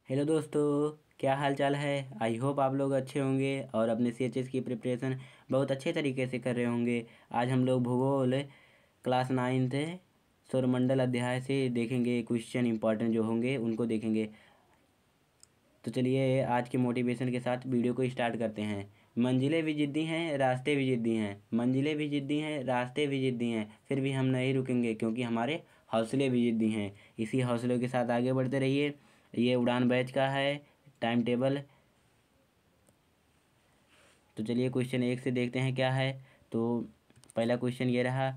Hello दोस्तों, क्या हाल चाल है। आई होप आप लोग अच्छे होंगे और अपने सीएचएस की प्रिपरेशन बहुत अच्छे तरीके से कर रहे होंगे। आज हम लोग भूगोल क्लास 9th सौरमंडल अध्याय से देखेंगे। क्वेश्चन इंपॉर्टेंट जो होंगे उनको देखेंगे। तो चलिए आज के मोटिवेशन के साथ वीडियो को स्टार्ट करते हैं। मंजिलें भी जिद्दी हैं, रास्ते भी जिद्दी हैं। मंजिलें भी जिद्दी हैं, रास्ते भी जिद्दी हैं, फिर भी हम नहीं रुकेंगे क्योंकि हमारे हौसले भी जिद्दी हैं। इसी हौसलों के साथ आगे बढ़ते रहिए। ये उड़ान बैच का है टाइम टेबल। तो चलिए क्वेश्चन 1 से देखते हैं क्या है। तो पहला क्वेश्चन ये रहा,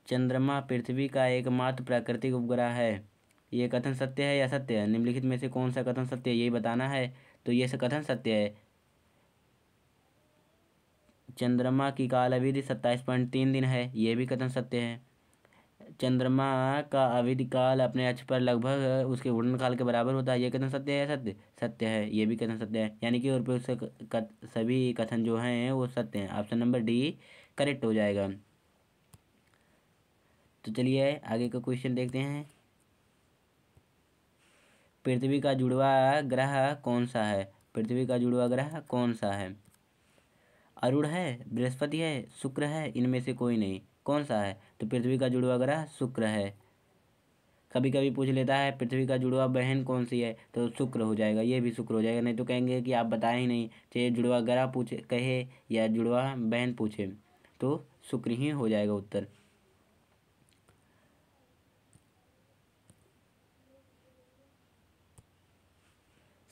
चंद्रमा पृथ्वी का एकमात्र प्राकृतिक उपग्रह है। ये कथन सत्य है या असत्य है? निम्नलिखित में से कौन सा कथन सत्य है, यही बताना है। तो ये कथन सत्य है। चंद्रमा की काल अवधि 27.3 दिन है, ये भी कथन सत्य है। चंद्रमा का अवधि काल अपने अक्ष पर लगभग उसके घूर्णन काल के बराबर होता है, ये कथन सत्य है या सत्य? सत्य है, ये भी कथन सत्य है। यानी कि और पे उससे सभी कथन जो हैं वो सत्य हैं। ऑप्शन नंबर डी करेक्ट हो जाएगा। तो चलिए आगे का क्वेश्चन देखते हैं। पृथ्वी का जुड़वा ग्रह कौन सा है? पृथ्वी का जुड़वा ग्रह कौन सा है? अरुण है, बृहस्पति है, शुक्र है, इनमें से कोई नहीं। कौन सा है? तो पृथ्वी का जुड़वा ग्रह शुक्र है। कभी कभी पूछ लेता है पृथ्वी का जुड़वा बहन कौन सी है, तो शुक्र हो जाएगा, ये भी शुक्र हो जाएगा। नहीं तो कहेंगे कि आप बताए ही नहीं, चाहे जुड़वा ग्रह पूछे कहे या जुड़वा बहन पूछे, तो शुक्र ही हो जाएगा उत्तर।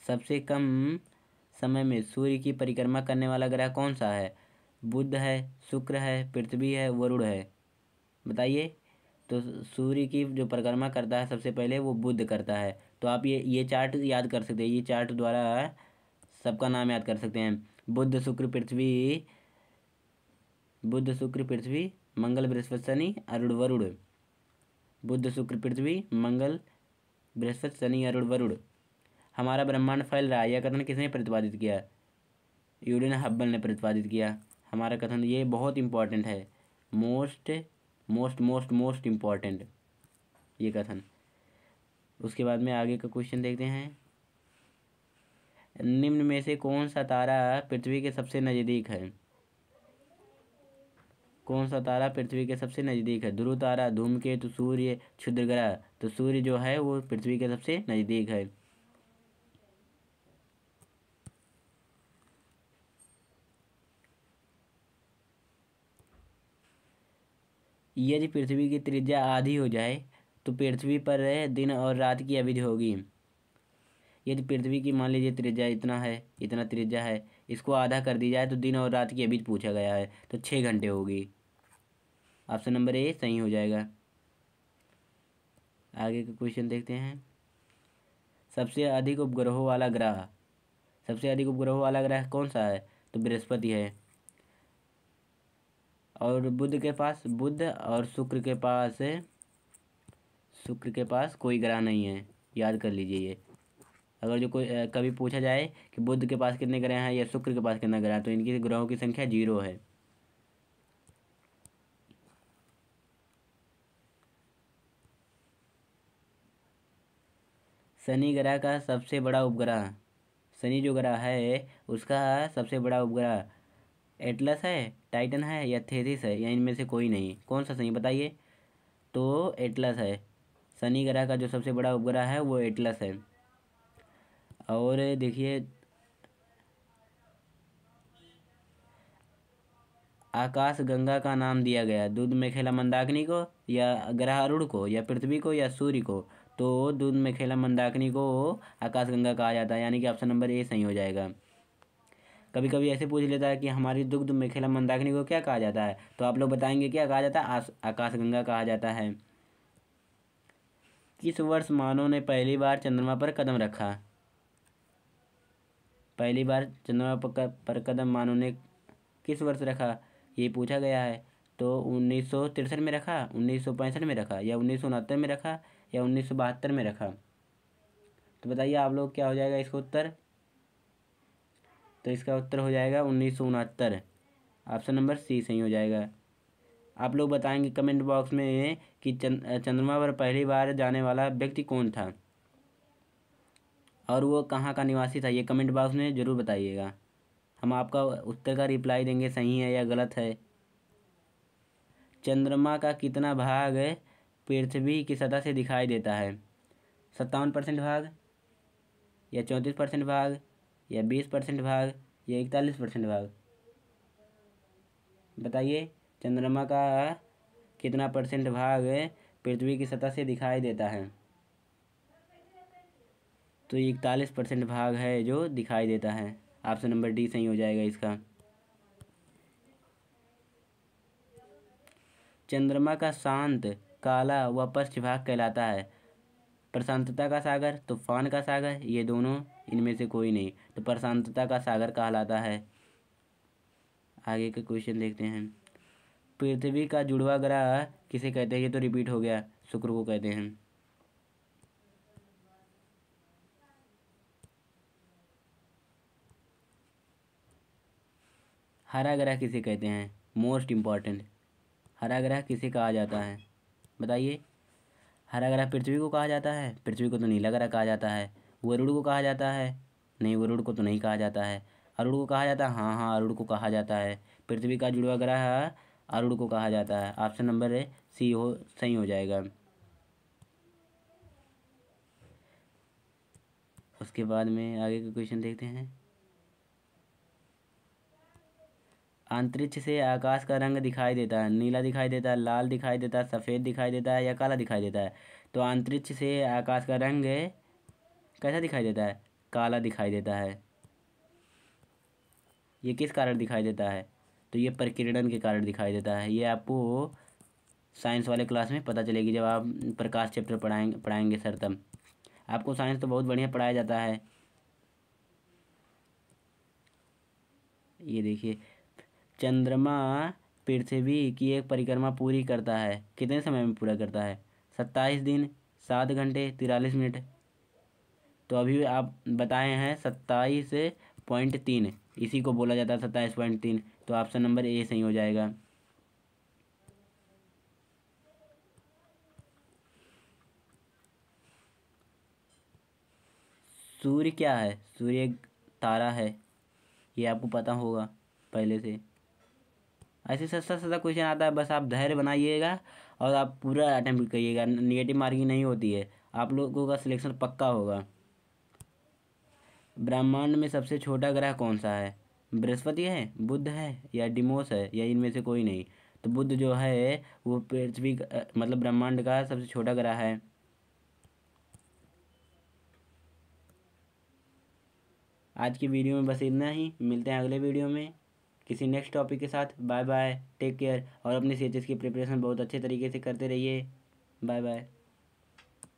सबसे कम समय में सूर्य की परिक्रमा करने वाला ग्रह कौन सा है? बुध है, शुक्र है, पृथ्वी है, वरुण है। बताइए। तो सूर्य की जो परिक्रमा करता है सबसे पहले वो बुध करता है। तो आप ये चार्ट याद कर सकते हैं, ये चार्ट द्वारा सबका नाम याद कर सकते हैं। बुध शुक्र पृथ्वी, बुध शुक्र पृथ्वी, मंगल बृहस्पति शनि अरुण वरुण। बुध शुक्र पृथ्वी, मंगल बृहस्पति शनि अरुण वरुण। हमारा ब्रह्मांड फैल रहा है, यह कथन किसने प्रतिपादित किया? यूरेन हब्बल ने प्रतिपादित किया। हमारा कथन ये बहुत इंपॉर्टेंट है, most most most most important ये कथन। उसके बाद में आगे का क्वेश्चन देखते हैं। निम्न में से कौन सा तारा पृथ्वी के सबसे नज़दीक है? कौन सा तारा पृथ्वी के सबसे नज़दीक है? ध्रुव तारा, धूमकेतु, सूर्य, क्षुद्र ग्रह। तो सूर्य जो है वो पृथ्वी के सबसे नज़दीक है। यदि पृथ्वी की त्रिज्या आधी हो जाए तो पृथ्वी पर दिन और रात की अवधि होगी। यदि पृथ्वी की मान लीजिए त्रिज्या इतना है, इतना त्रिज्या है, इसको आधा कर दी जाए तो दिन और रात की अवधि पूछा गया है, तो 6 घंटे होगी। ऑप्शन नंबर ए सही हो जाएगा। आगे का क्वेश्चन देखते हैं। सबसे अधिक उपग्रहों वाला ग्रह, सबसे अधिक उपग्रहों वाला ग्रह कौन सा है? तो बृहस्पति है। और बुध के पास, बुध और शुक्र के पास, शुक्र के पास कोई ग्रह नहीं है, याद कर लीजिए ये। अगर जो कोई कभी पूछा जाए कि बुध के पास कितने ग्रह हैं या शुक्र के पास कितने ग्रह हैं, तो इनकी ग्रहों की संख्या 0 है। शनि ग्रह का सबसे बड़ा उपग्रह, शनि जो ग्रह है उसका सबसे बड़ा उपग्रह एटलस है, टाइटन है या थेसिस है, या इनमें से कोई नहीं। कौन सा सही बताइए? तो एटलस है। शनि ग्रह का जो सबसे बड़ा उपग्रह है वो एटलस है। और देखिए, आकाश गंगा का नाम दिया गया दूध में खेला मंदाकिनी को, या ग्रह अरुण को, या पृथ्वी को, या सूर्य को? तो दूध में खेला मंदाकिनी को आकाश गंगा कहा जाता है, यानी कि ऑप्शन नंबर ए सही हो जाएगा। कभी कभी ऐसे पूछ लेता है कि हमारी दुग्ध में खेला मंदाकिनी को क्या कहा जाता है, तो आप लोग बताएंगे क्या कहा जाता है? आकाश गंगा कहा जाता है। किस वर्ष मानव ने पहली बार चंद्रमा पर कदम रखा? पहली बार चंद्रमा पर कदम मानव ने किस वर्ष रखा, ये पूछा गया है। तो 1963 में रखा, 1965 में रखा, या 1969 में रखा, या 1972 में रखा? तो बताइए आप लोग क्या हो जाएगा इसका उत्तर? तो इसका उत्तर हो जाएगा 1969। ऑप्शन नंबर सी सही हो जाएगा। आप लोग बताएंगे कमेंट बॉक्स में कि चंद्रमा पर पहली बार जाने वाला व्यक्ति कौन था। और वो कहाँ का निवासी था, ये कमेंट बॉक्स में ज़रूर बताइएगा। हम आपका उत्तर का रिप्लाई देंगे सही है या गलत है। चंद्रमा का कितना भाग पृथ्वी की सतह से दिखाई देता है? 57% भाग, या 34% भाग, या 20% भाग, या 41% भाग? बताइए, चंद्रमा का कितना परसेंट भाग पृथ्वी की सतह से दिखाई देता है? तो 41% भाग है जो दिखाई देता है। ऑप्शन नंबर डी सही हो जाएगा इसका। चंद्रमा का शांत काला व पश्च भाग कहलाता है? प्रशांतता का सागर, तूफान का सागर, ये दोनों इनमें से कोई नहीं, तो प्रशांतता का सागर कहलाता है। आगे का क्वेश्चन देखते हैं। पृथ्वी का जुड़वा ग्रह किसे कहते हैं? ये तो रिपीट हो गया, शुक्र को कहते हैं। हरा ग्रह किसे कहते हैं? मोस्ट इम्पॉर्टेंट, हरा ग्रह किसे कहा जाता है? बताइए। हरा ग्रह पृथ्वी को कहा जाता है? पृथ्वी को तो नीला ग्रह कहा जाता है। वरुण को कहा जाता है? नहीं, वरुण को तो नहीं कहा जाता है। अरुण को कहा जाता है? हाँ हाँ, अरुण को कहा जाता है। पृथ्वी का जुड़वा ग्रह अरुण को कहा जाता है। ऑप्शन नंबर सी हो सही हो जाएगा। उसके बाद में आगे का क्वेश्चन देखते हैं। अंतरिक्ष से आकाश का रंग दिखाई देता है? नीला दिखाई देता है, लाल दिखाई देता है, सफ़ेद दिखाई देता है, या काला दिखाई देता है? तो अंतरिक्ष से आकाश का रंग कैसा दिखाई देता है? काला दिखाई देता है। ये किस कारण दिखाई देता है? तो ये प्रकीर्णन के कारण दिखाई देता है। ये आपको साइंस वाले क्लास में पता चलेगी जब आप प्रकाश चैप्टर पढ़ाएंगे सर, तब। आपको साइंस तो बहुत बढ़िया पढ़ाया जाता है। ये देखिए, चंद्रमा पृथ्वी की एक परिक्रमा पूरी करता है, कितने समय में पूरा करता है? 27 दिन, 7 घंटे, 43 मिनट? तो अभी आप बताए हैं 27.3, इसी को बोला जाता है 27.3, तो ऑप्शन नंबर ए सही हो जाएगा। सूर्य क्या है? सूर्य एक तारा है, ये आपको पता होगा पहले से। ऐसे सस्ता सस्ता क्वेश्चन आता है, बस आप धैर्य बनाइएगा और आप पूरा अटेम्प्ट करिएगा। निगेटिव मार्किंग नहीं होती है, आप लोगों का सिलेक्शन पक्का होगा। ब्रह्मांड में सबसे छोटा ग्रह कौन सा है? बृहस्पति है, बुध है, या डिमोस है, या इनमें से कोई नहीं? तो बुध जो है वो पृथ्वी मतलब ब्रह्मांड का सबसे छोटा ग्रह है। आज की वीडियो में बस इतना ही, मिलते हैं अगले वीडियो में किसी नेक्स्ट टॉपिक के साथ। बाय बाय, टेक केयर, और अपनी सीएचएस की प्रिपरेशन बहुत अच्छे तरीके से करते रहिए। Bye bye.